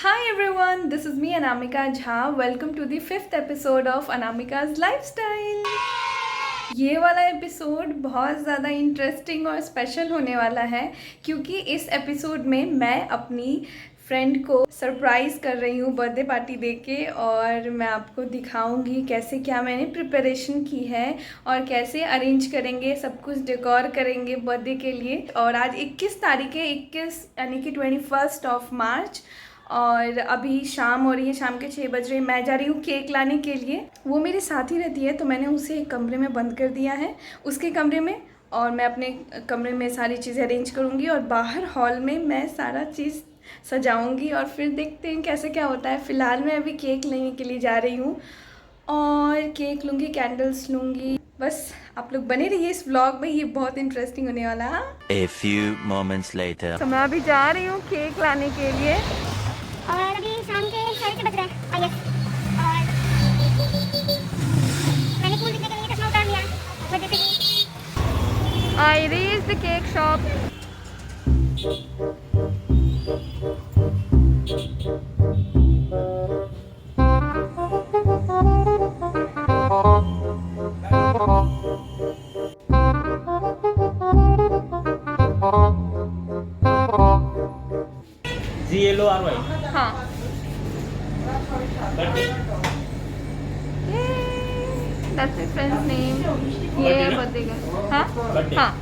Hi everyone, this is me Anamika Jha. Welcome to the fifth episode of Anamika's Lifestyle. ये वाला episode बहुत ज़्यादा interesting और special होने वाला है क्योंकि इस एपिसोड में मैं अपनी फ्रेंड को सरप्राइज़ कर रही हूँ बर्थडे पार्टी देके और मैं आपको दिखाऊंगी कैसे क्या मैंने प्रिपरेशन की है और कैसे अरेंज करेंगे, सब कुछ डेकोर करेंगे बर्थडे के लिए। और आज 21 तारीख है, 21 यानी कि 21 मार्च और अभी शाम हो रही है, शाम के 6 बज रहे हैं। मैं जा रही हूँ केक लाने के लिए। वो मेरे साथ ही रहती है तो मैंने उसे एक कमरे में बंद कर दिया है, उसके कमरे में, और मैं अपने कमरे में सारी चीज़ें अरेंज करूँगी और बाहर हॉल में मैं सारा चीज़ सजाऊँगी और फिर देखते हैं कैसे क्या होता है। फ़िलहाल मैं अभी केक लेने के लिए जा रही हूँ और केक लूँगी, कैंडल्स लूँगी। बस आप लोग बने रहिए इस व्लॉग में, ये बहुत इंटरेस्टिंग होने वाला है। A few moments later. तो मैं अभी जा रही हूँ केक लाने के लिए और अभी शाम के 6:30 बज रहे हैं आई गेस। और मैंने फूल दिखने के लिए चश्मा उतार लिया वजह से कि I reached the cake shop. GLORY हाँ, birthday that's my friend's name. ये है बर्थडे का। हाँ Birthday. हाँ,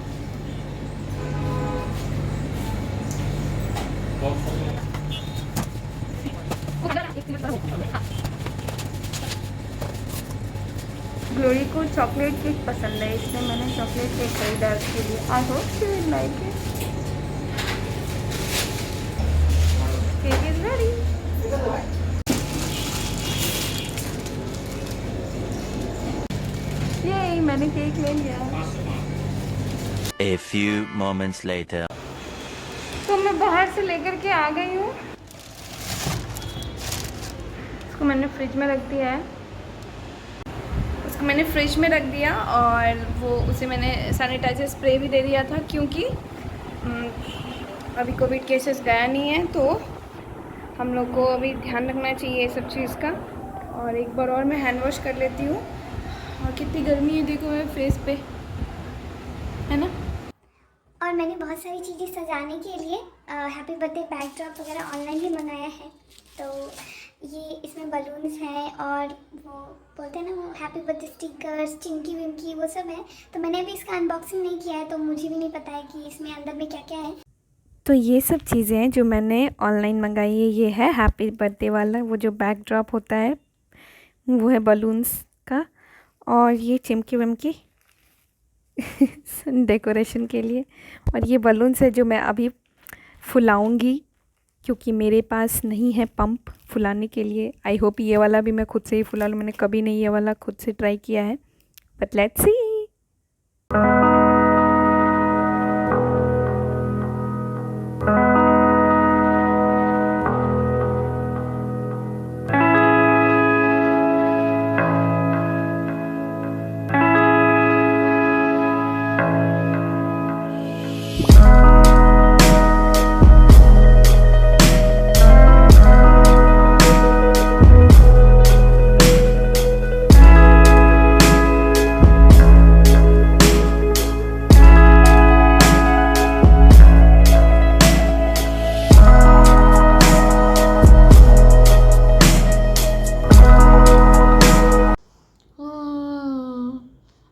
ग्लोरी को चॉकलेट केक पसंद है, इसलिए मैंने चॉकलेट केक खरीदा उसके लिए। I hope she will like it. Cake is ready. ये मैंने केक ले लिया। A few moments later. तो मैं बाहर से लेकर के आ गई हूँ, इसको मैंने फ्रिज में रख दिया है। उसको मैंने फ्रिज में रख दिया और वो उसे मैंने सैनिटाइजर स्प्रे भी दे दिया था क्योंकि अभी कोविड केसेस गया नहीं है, तो हम लोग को अभी ध्यान रखना चाहिए सब चीज़ का। और एक बार और मैं हैंड वॉश कर लेती हूँ। और कितनी गर्मी है देखो मेरे फेस पे, है ना। और मैंने बहुत सारी चीज़ें सजाने के लिए हैप्पी बर्थडे बैकड्रॉप वगैरह ऑनलाइन भी मंगाया है। तो ये इसमें बलून्स हैं और वो बोलते हैं ना वो हैप्पी बर्थडे स्टिकर्स, चिमकी विमकी वो सब है। तो मैंने अभी इसका अनबॉक्सिंग नहीं किया है तो मुझे भी नहीं पता है कि इसमें अंदर में क्या क्या है। तो ये सब चीज़ें हैं जो मैंने ऑनलाइन मंगाई है। ये है हैप्पी बर्थडे वाला वो जो बैकड्रॉप होता है, वो है बलून्स का, और ये चिमकी विमकी डेकोरेशन के लिए। और ये बलून्स है जो मैं अभी फुलाऊंगी क्योंकि मेरे पास नहीं है पंप फुलाने के लिए। आई होप ये वाला भी मैं खुद से ही फुला लूँ, मैंने कभी नहीं ये वाला खुद से ट्राई किया है, बट लेट्स सी।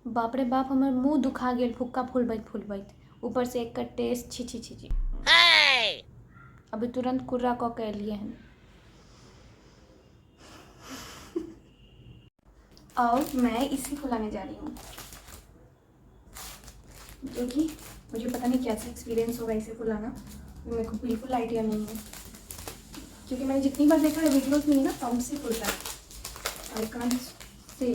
बाप रे बाप, हमार मुंह दुखा गेल, फुक्का फूलबैत ऊपर से एक का टेस्ट छी छी छी छी। अभी तुरंत कुर्रा कऽ के लिए हैं। और मैं इसे फुलाने जा रही हूँ जो कि मुझे पता नहीं कैसा एक्सपीरियंस होगा इसे फुलाना, मेरे को बिल्कुल आइडिया नहीं है क्योंकि मैंने जितनी बार देखा है वीडियोस में ना पंप से फुलता है। आई कांट से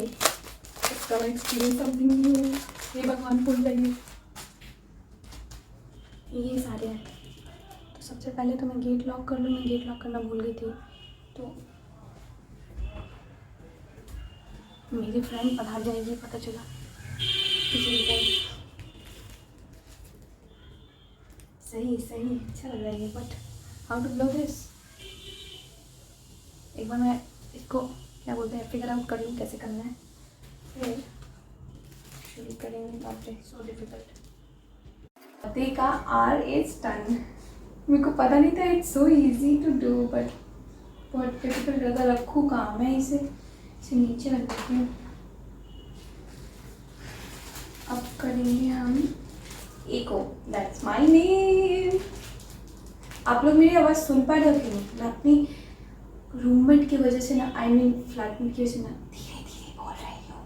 इसका एक्सपीरियंस समथिंग न्यू। हे भगवान, फूल जाइए। ये सारे हैं। तो सबसे पहले तो मैं गेट लॉक कर लूँ, मैं गेट लॉक करना भूल गई थी। तो मेरी फ्रेंड पधार जाएगी पता चला किसी टाइम। सही अच्छा लग रहा है, but how to blow this? एक बार मैं इसको क्या बोलते हैं फिगर आउट कर लूँ कैसे करना है, फिर शुरू करेंगे। बात है सो डिफिकल्ट। फतेह का R इज टन। मेरे को पता नहीं था it's so easy to do, but बहुत डिफिकल्ट लगा। रखूँ काम है इसे नीचे रख देती हूँ। अब करेंगे हम एको, दैट्स माय नेम। आप लोग मेरी आवाज़ सुन पा रहे हो कि नहीं? मैं अपनी रूममेट की वजह से ना, आई मीन फ्लैटमेट की वजह से ना धीरे धीरे बोल रही हूँ।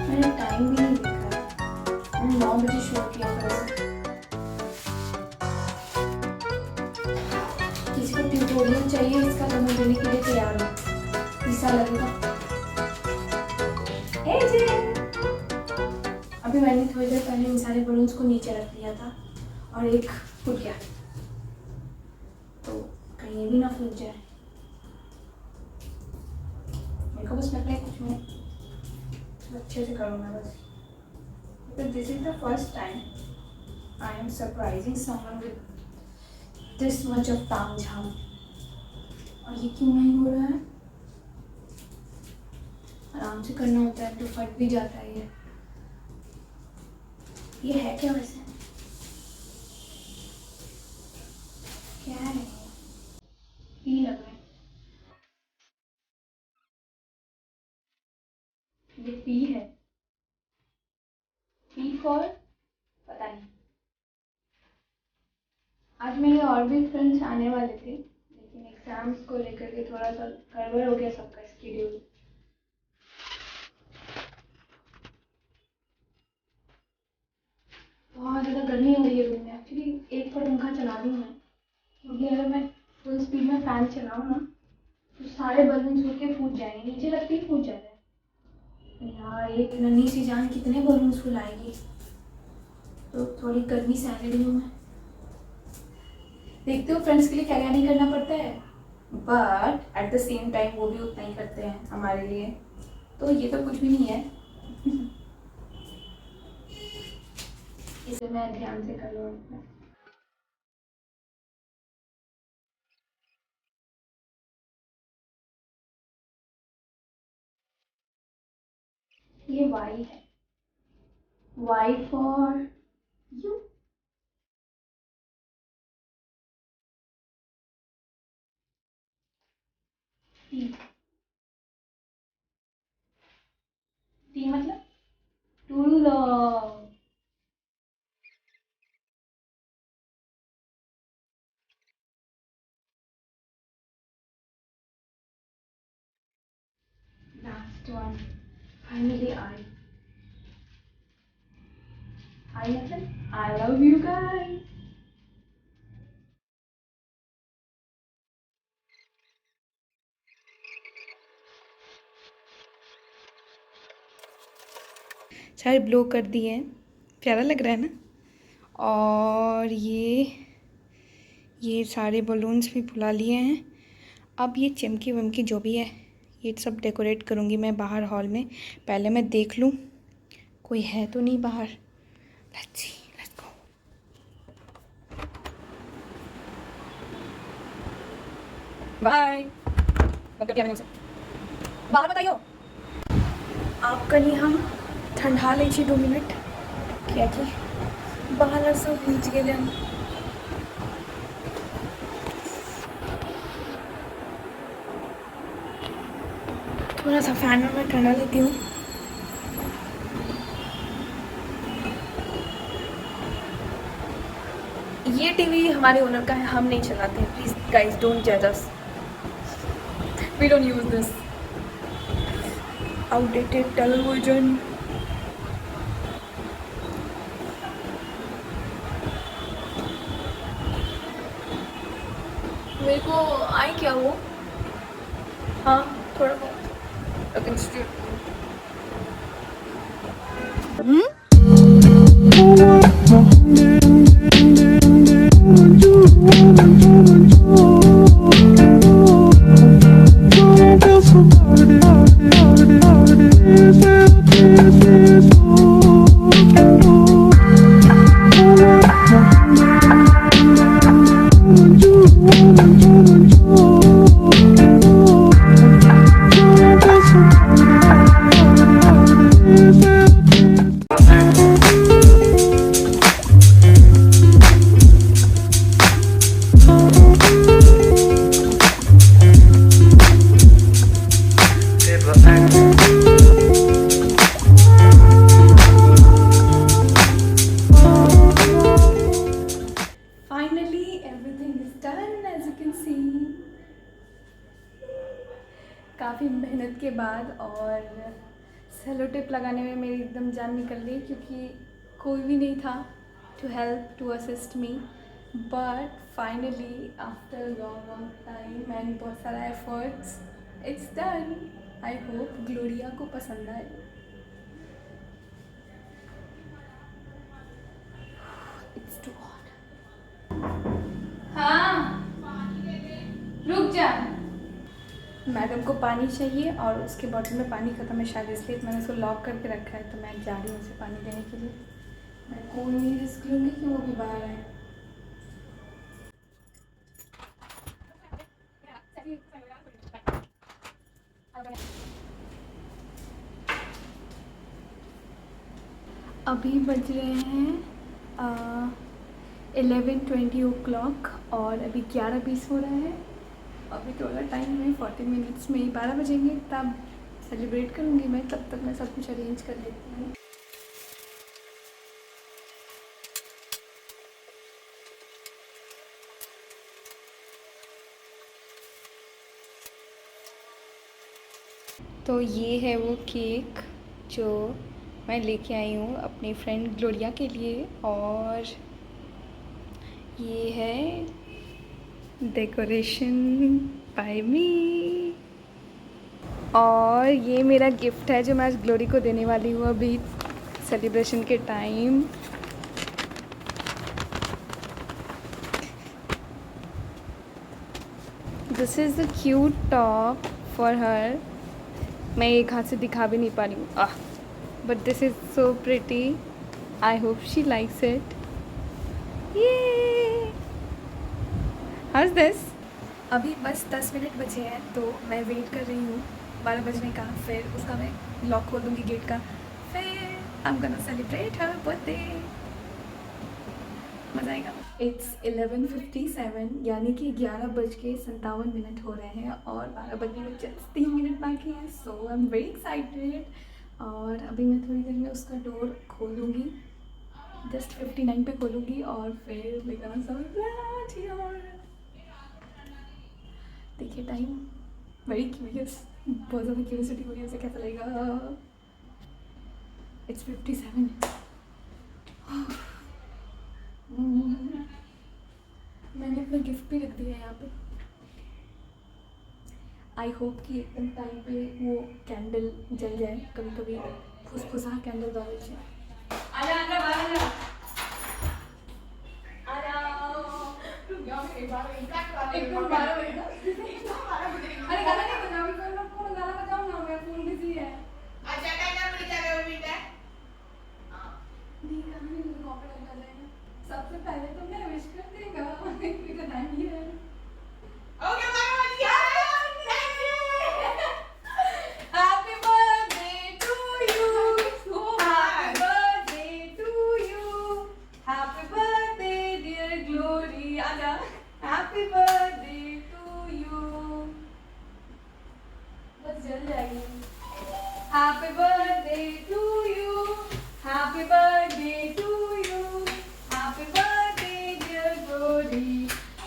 मैंने टाइम भी नहीं देखा, मैंने 9 बजे शुरू किया था। किसी को ट्यूटोरियल चाहिए इसका तो मैं देने के लिए तैयार हूँ। पैसा लगेगा। अभी मैंने थोड़ी देर पहले इन सारे बलून्स को नीचे रख दिया था और एक फूट गया, तो कहीं ये भी ना फूट जाए। मेरे को बस लगता है कुछ मैं अच्छे से करूँगा बस। But this is the first time I am surprising someone with this much of तामझाम। और ये क्यों नहीं हो रहा है? आराम से करना होता है तो फट भी जाता है। ये है क्या वैसे? क्या है? पी लग रहा है। ये पी है। पी फॉर पता नहीं। आज मेरे और भी फ्रेंड्स आने वाले थे, लेकिन एग्जाम्स को लेकर के थोड़ा सा गड़बड़ हो गया सबका स्केड्यूल। बहुत ज़्यादा गर्मी हो रही है रूम में। एक्चुअली एक पर पंखा चला रही हूँ मैं, क्योंकि अगर मैं फुल स्पीड में फ़ैन चलाऊँ ना तो सारे बलून्स होके फूट जाएंगे। नीचे लगते ही फूट जाते हैं यार। एक नन्ही सी जान कितने बलून्स फुलाएगी, तो थोड़ी गर्मी सहने रही हूँ मैं। देखते हो फ्रेंड्स के लिए क्या क्या नहीं करना पड़ता है, but at the same time वो भी उतना ही करते हैं हमारे लिए, तो ये तो कुछ भी नहीं है। इसे मैं ध्यान से कर लूँगा। ये वाई है, वाई फॉर यू। टी मतलब to love. Last one finally I. I मतलब आई लव यू गाइस। सारे ब्लो कर दिए हैं, प्यारा लग रहा है ना। और ये सारे बलून्स भी फुला लिए हैं। अब ये चिमकी विमकी जो भी है ये सब डेकोरेट करूँगी मैं बाहर हॉल में। पहले मैं देख लूँ कोई है तो नहीं बाहर। Let's see, let's go. Bye. बाहर बताइयो आपका नहीं, हम ठंडा लीजिए 2 मिनट क्या कि बाहर सब भीज गए हम। थोड़ा सा फैन में मैं ठंडा लेती हूँ। ये टीवी हमारे ओनर का है, हम नहीं चलाते हैं। प्लीज़ गाइस डोंट जज us, we don't use this outdated television. मेरे को आई क्या वो, हाँ थोड़ा बहुत लेकिन स्टिल। कैन सी काफ़ी मेहनत के बाद और सेलो टेप लगाने में मेरी एकदम जान निकल गई क्योंकि कोई भी नहीं था to help to assist me, but finally after long time and बहुत सारा efforts it's done. I hope Gloria को पसंद आए। It's too hot. हाँ रुक जा। मैडम को पानी चाहिए और उसके बॉटल में पानी ख़त्म है शायद, इसलिए मैंने उसको लॉक करके रखा है। तो मैं जा रही हूँ उसे पानी देने के लिए। मैं कोई नहीं रिस्क लूँगी कि वो भी बाहर आए। अभी बज रहे हैं 11:20 और अभी 11:20 हो रहा है। अभी थोड़ा टाइम है, 40 मिनट्स में ही 12 बजेंगे, तब सेलिब्रेट करूँगी मैं। तब तक मैं सब कुछ अरेंज कर लेती हूँ। तो ये है वो केक जो मैं लेके आई हूँ अपनी फ्रेंड ग्लोरिया के लिए, और ये है डेकोरेशन बाय मी, और ये मेरा गिफ्ट है जो मैं आज ग्लोरी को देने वाली हूँ अभी सेलिब्रेशन के time. This is the cute top for her. मैं एक हाथ से दिखा भी नहीं पा रही हूँ, but this is so pretty. I hope she likes it. ये हाउस दिस। अभी बस 10 मिनट बचे हैं तो मैं वेट कर रही हूँ 12 बजने का, फिर उसका मैं लॉक खोल दूँगी गेट का, फिर I am gonna celebrate her birthday. मज़ा आएगा। इट्स 11:57 यानी कि 11:57 हो रहे हैं और 12 बजने में जस्ट 3 मिनट बाकी हैं। सो आई एम वेरी एक्साइटेड। और अभी मैं थोड़ी देर में उसका डोर खोल दूँगी, जस्ट 59 पे खोलूँगी और फिर लेकर सेलिब्रेट। देखिए टाइम, वेरी क्यूरियस, बहुत ज़्यादा क्यूरियसिटी हो रही है उसे कैसा लगेगा। इट्स 57। मैंने अपना गिफ्ट भी रख दिया है यहाँ पे। आई होप कि एकदम टाइम पे वो कैंडल जल जाए। कभी कभी फुसफुसा कैंडल डाल जाए। एकदम 12 बजे का। अरे गाना नहीं बजाओ, फोन गाना बजाओ ना, मेरा फोन बिजी है। अच्छा काय ना बड़ी क्या कर बेटा? नहीं गाना नहीं, मुझे कॉपीराइट कर लेना। सबसे पहले तो मैं विश कर देगा, मेरा टाइम ही है। ओके मारो दिया। Happy birthday to you, happy birthday to you, happy birthday dear Glory. आजा। Happy birthday to you. बस जल जाएगी। Happy birthday to you, happy birthday to you, happy birthday dear Glory,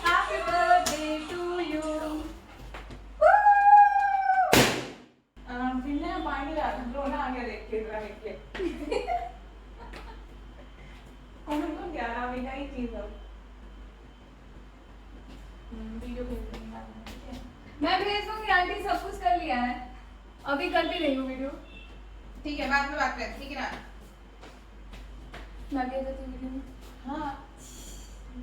happy birthday to you. പിന്നെ ഭയങ്കര ഗ്ലോന ആകെ देखिए उनको 11 में ही चीज है। वीडियो भेज दूंगी मैं, भेज दूंगी। आंटी सब कुछ कर लिया है, अभी कर भी रही हूँ वीडियो। ठीक है, बाद में बात करते, ठीक है ना? मैं भेज देती हूँ वीडियो। हाँ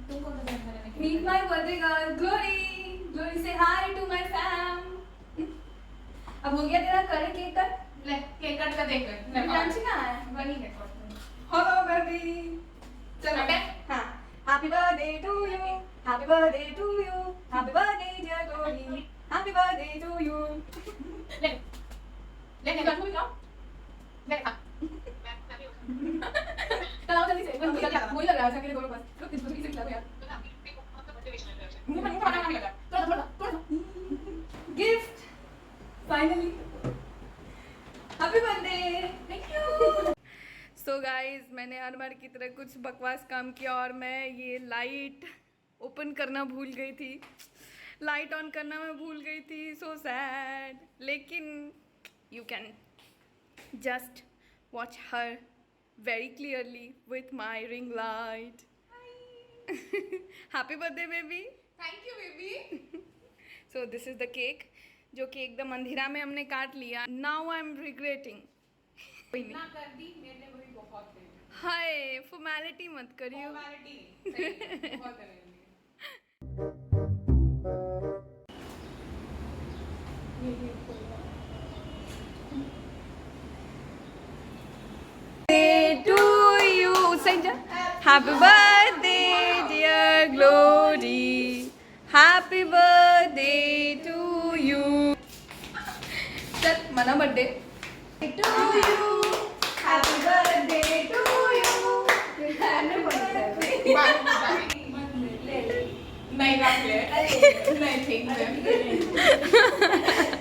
तुमको तो देखना है। Meet my birthday girl Glory. Glory से हाय टू माय फैम। अब हो गया तेरा कर केक कट। ले केक कट का देख ले। लंच कहाँ है? बनी है हेलो बेबी। चलो बेटा। हाँ happy birthday to you, happy birthday to you, happy birthday dear Glory, happy birthday to you. ले ले ले जाओ ले खा। चलो जल्दी से, मुझे लग रहा है ऐसा के दोनों बस रुक इसको किसी खिला दो यार। मुंह में खाना नहीं लगा। थोड़ा थोड़ा gift finally. Happy birthday. Thank you. So guys मैंने हर बार की तरह कुछ बकवास काम किया और मैं ये लाइट ओपन करना भूल गई थी। लाइट ऑन करना मैं भूल गई थी, सो सैड। लेकिन you can just watch her very clearly with my ring light. Happy birthday baby. Thank you baby. So this is the cake जो कि एकदम अंधेरा में हमने काट लिया. Now I'm regretting. ना कर दी मेरे लिए वही बहुत है. हाय फॉर्मेलिटी मत करियो. Formality नहीं, सही है, बहुत है मेरे लिए. To you, Sanjay. Happy birthday, dear Glory. Happy birthday to you. चल मना birthday. To you. Happy birthday to you. नहीं रख ले. नहीं ठीक है.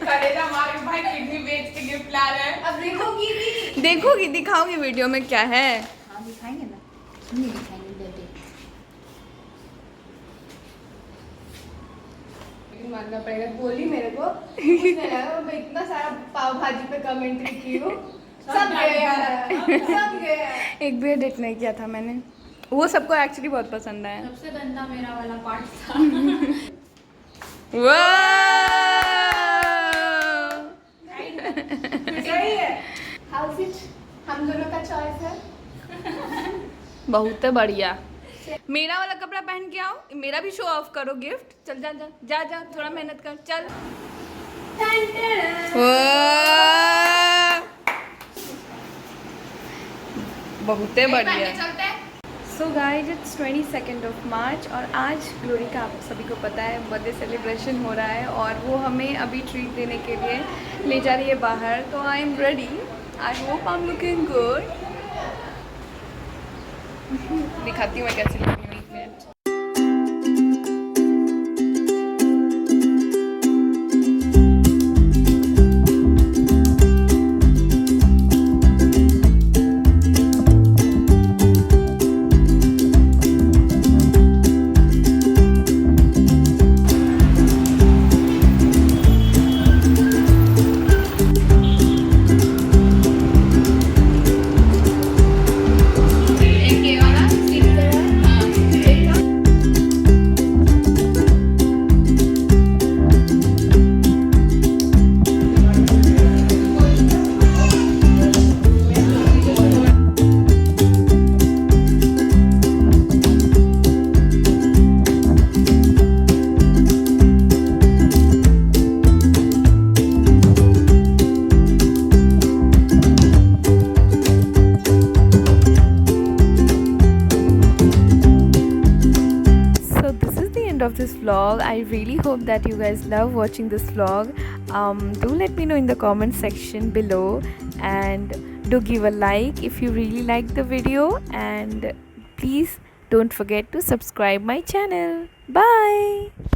करेगा हमारे भाई किडनी बेच के गिफ्ट ला रहे हैं. अब देखोगी भी. देखोगी, दिखाओगी वीडियो में क्या है. हाँ दिखाएंगे ना. नहीं दिखाएंगे बेटे. मानना पड़ेगा, बोली मेरे को उसने लगा मैं इतना सारा पाव भाजी पे कमेंट्री की हूँ. सब गया. एक भी एडिट नहीं किया था मैंने. वो सबको एक्चुअली बहुत पसंद आया. सबसे गंदा मेरा वाला पार्ट था. सही है. हाउस इट हम दोनों का चॉइस है. बहुत बढ़िया. मेरा वाला कपड़ा पहन के आओ, मेरा भी शो ऑफ करो गिफ्ट. चल जा जा जा जा, थोड़ा मेहनत कर. चल. बहुत बढ़िया. चलते हैं. So guys it's 22 of March और आज ग्लोरी का आप सभी को पता है बर्थडे सेलिब्रेशन हो रहा है और वो हमें अभी ट्रीट देने के लिए ले जा रही है बाहर. तो I am ready. I hope I am looking good. दिखाती हूँ मैं कैसे लग रही हूँ. एक minute. Of this vlog. I really hope that you guys love watching this vlog. Do let me know in the comment section below and do give a like if you really like the video, and please don't forget to subscribe my channel. Bye.